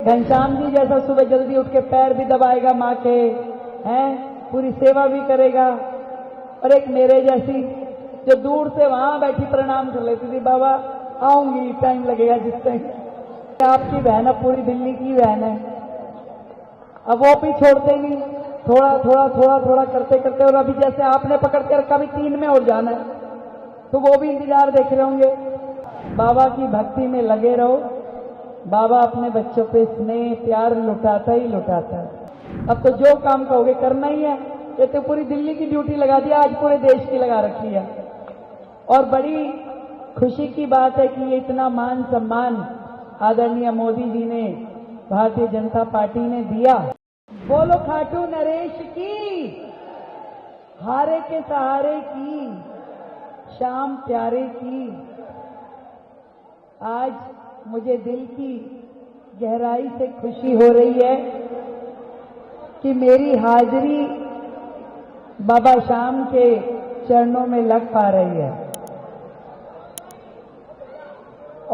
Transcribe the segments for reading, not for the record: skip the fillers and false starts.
घनश्याम जी जैसा सुबह जल्दी उठ के पैर भी दबाएगा माँ के, हैं, पूरी सेवा भी करेगा। और एक मेरे जैसी जो दूर से वहां बैठी प्रणाम कर लेती थी, बाबा आऊंगी, टाइम लगेगा जिस टाइम। आपकी बहन अब पूरी दिल्ली की बहन है, अब वो भी छोड़ते नहीं, थोड़ा थोड़ा थोड़ा थोड़ा करते करते। और अभी जैसे आपने पकड़ के रखा, भी 3 में और जाना है, तो वो भी इंतजार देख रहे होंगे। बाबा की भक्ति में लगे रहो। बाबा अपने बच्चों पे स्नेह प्यार लुटाता ही लुटाता है। अब तो जो काम कहोगे करना ही है। ये तो पूरी दिल्ली की ड्यूटी लगा दी, आज पूरे देश की लगा रखी है। और बड़ी खुशी की बात है कि ये इतना मान सम्मान आदरणीय मोदी जी ने, भारतीय जनता पार्टी ने दिया। बोलो खाटू नरेश की, हारे के सहारे की, श्याम प्यारे की। आज मुझे दिल की गहराई से खुशी हो रही है कि मेरी हाजिरी बाबा श्याम के चरणों में लग पा रही है।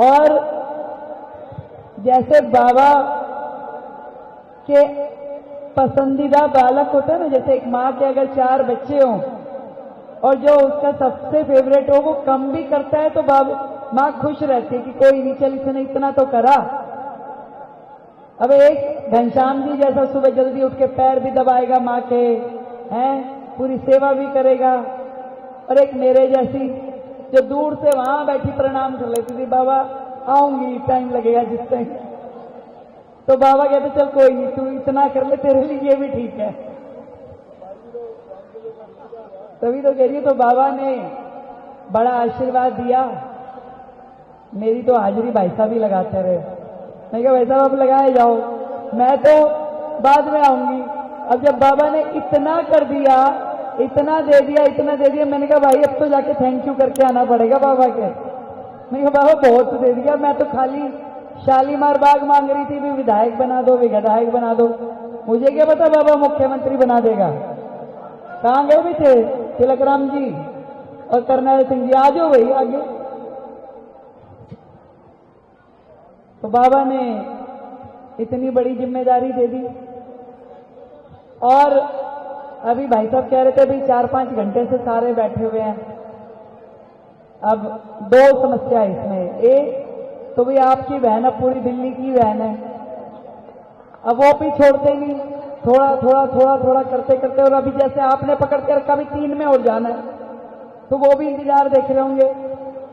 और जैसे बाबा के पसंदीदा बालक होता है ना, जैसे एक माँ के अगर 4 बच्चे हों और जो उसका सबसे फेवरेट हो वो कम भी करता है तो माँ खुश रहती है कि कोई नहीं, चल इसने इतना तो करा। अब एक घनश्याम जी जैसा सुबह जल्दी उठ के पैर भी दबाएगा माँ के, हैं, पूरी सेवा भी करेगा। और एक मेरे जैसी जो दूर से वहां बैठी प्रणाम कर लेती थी, बाबा आऊंगी, टाइम लगेगा जिस टाइम। तो बाबा कहते चल कोई नहीं, तू इतना कर ले, तेरे लिए ये भी ठीक है। तभी तो कह रही, तो बाबा ने बड़ा आशीर्वाद दिया। मेरी तो हाजिरी भाई साहब ही लगाते रहे। मैं कहा भाई साहब आप लगाए जाओ, मैं तो बाद में आऊंगी। अब जब बाबा ने इतना कर दिया, इतना दे दिया, इतना दे दिया, मैंने कहा भाई अब तो जाके थैंक यू करके आना पड़ेगा बाबा के। मैंने कहा बाबा बहुत दे दिया, मैं तो खाली शालीमार बाग मांग रही थी, भी विधायक बना दो, विधायक बना दो। मुझे क्या पता बाबा मुख्यमंत्री बना देगा। कहाँ गए भी थे तिलक राम जी और करनैल सिंह जी, आ जाओ भाई आगे। तो बाबा ने इतनी बड़ी जिम्मेदारी दे दी। और अभी भाई साहब कह रहे थे भाई 4-5 घंटे से सारे बैठे हुए हैं। अब 2 समस्या है इसमें। एक तो भाई आपकी बहन अब पूरी दिल्ली की बहन है, अब वो भी छोड़ते नहीं, थोड़ा थोड़ा थोड़ा थोड़ा करते करते। और अभी जैसे आपने पकड़ के रखा, भी 3 में और जाना है, तो वो भी इंतजार देख रहे होंगे।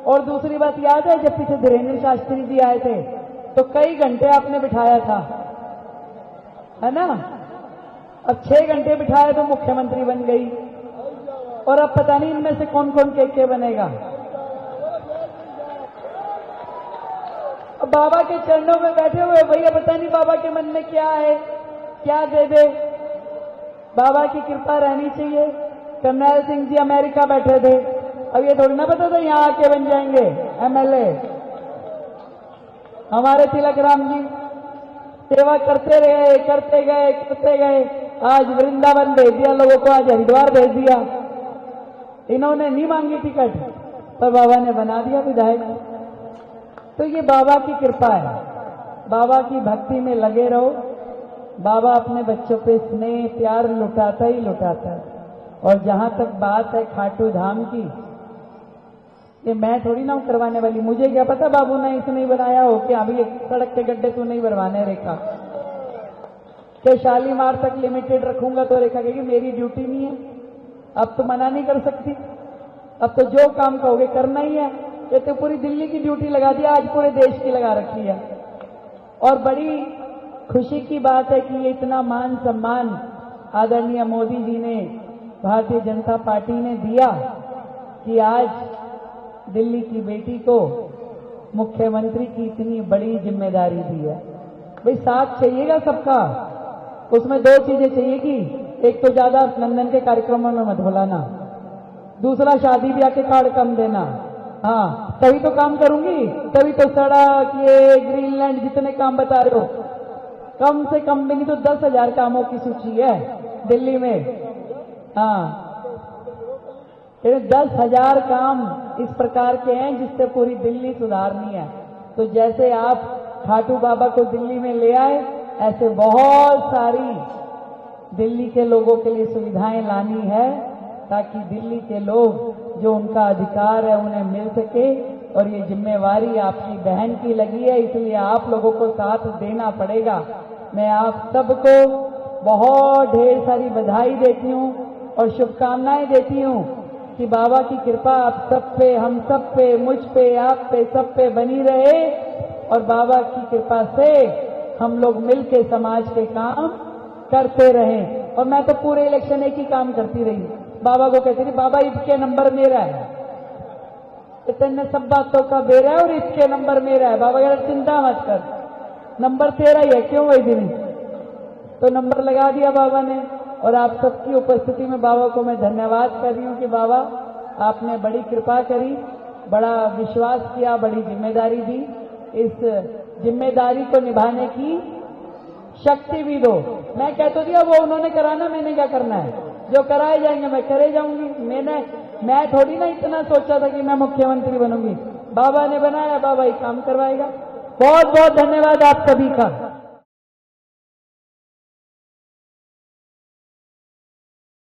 और दूसरी बात याद है, जब पीछे धीरेन्द्र शास्त्री जी आए थे तो कई घंटे आपने बिठाया था, है ना। अब 6 घंटे बिठाया तो मुख्यमंत्री बन गई। और अब पता नहीं इनमें से कौन कौन के बनेगा। अब बाबा के चरणों में बैठे हुए भैया, पता नहीं बाबा के मन में क्या है, क्या दे दे। बाबा की कृपा रहनी चाहिए। करनैल सिंह जी अमेरिका बैठे थे, अब ये थोड़ी ना पता था यहां आके बन जाएंगे MLA। हमारे तिलक राम जी सेवा करते रहे, करते गए। आज वृंदावन भेज दिया लोगों को, आज हरिद्वार भेज दिया। इन्होंने नहीं मांगी टिकट, पर बाबा ने बना दिया विधायक। तो ये बाबा की कृपा है। बाबा की भक्ति में लगे रहो। बाबा अपने बच्चों पे स्नेह प्यार लुटाता ही लुटाता है। और जहां तक बात है खाटू धाम की, ये मैं थोड़ी ना करवाने वाली। मुझे क्या पता बाबू ने इसे नहीं बनाया हो कि अभी एक सड़क के गड्ढे तो नहीं भरवाने रेखा के शालीमार तक लिमिटेड रखूंगा, तो रेखा कहेगी मेरी ड्यूटी नहीं है। अब तो मना नहीं कर सकती। अब तो जो काम कहोगे करना ही है। ये तो पूरी दिल्ली की ड्यूटी लगा दी, आज पूरे देश की लगा रखी है। और बड़ी खुशी की बात है कि ये इतना मान सम्मान आदरणीय मोदी जी ने, भारतीय जनता पार्टी ने दिया कि आज दिल्ली की बेटी को मुख्यमंत्री की इतनी बड़ी जिम्मेदारी दी है। भाई साथ चाहिएगा सबका, उसमें 2 चीजें चाहिए कि एक तो ज्यादा नंदन के कार्यक्रमों में मत बुलाना, दूसरा शादी ब्याह के कार्ड कम देना। हाँ, तभी तो काम करूंगी, तभी तो सड़क, ये ग्रीनलैंड जितने काम बता रहे हो, कम से कम भी नहीं तो 10,000 कामों की सूची है दिल्ली में। हाँ, 10,000 काम इस प्रकार के हैं जिससे पूरी दिल्ली सुधारनी है। तो जैसे आप खाटू बाबा को दिल्ली में ले आए, ऐसे बहुत सारी दिल्ली के लोगों के लिए सुविधाएं लानी है ताकि दिल्ली के लोग जो उनका अधिकार है उन्हें मिल सके। और ये जिम्मेवारी आपकी बहन की लगी है, इसलिए आप लोगों को साथ देना पड़ेगा। मैं आप सबको बहुत ढेर सारी बधाई देती हूँ और शुभकामनाएं देती हूँ कि बाबा की कृपा आप सब पे, हम सब पे, मुझ पे, आप पे, सब पे बनी रहे और बाबा की कृपा से हम लोग मिलके समाज के काम करते रहें। और मैं तो पूरे इलेक्शन एक ही काम करती रही, बाबा को कहती थी बाबा इसके नंबर मेरा है, इतने सब बातों का बेरा है और इसके नंबर मेरा है। बाबा कह चिंता मत कर, नंबर तेरा ही है, क्यों वही दिन तो नंबर लगा दिया बाबा ने। और आप सबकी उपस्थिति में बाबा को मैं धन्यवाद कर रही हूँ कि बाबा आपने बड़ी कृपा करी, बड़ा विश्वास किया, बड़ी जिम्मेदारी दी। इस जिम्मेदारी को निभाने की शक्ति भी दो। मैं कहता दिया वो उन्होंने कराना, मैंने क्या करना है, जो कराए जाएंगे मैं करे जाऊंगी। मैं थोड़ी ना इतना सोचा था कि मैं मुख्यमंत्री बनूंगी, बाबा ने बनाया, बाबा ही काम करवाएगा। बहुत बहुत धन्यवाद आप सभी का।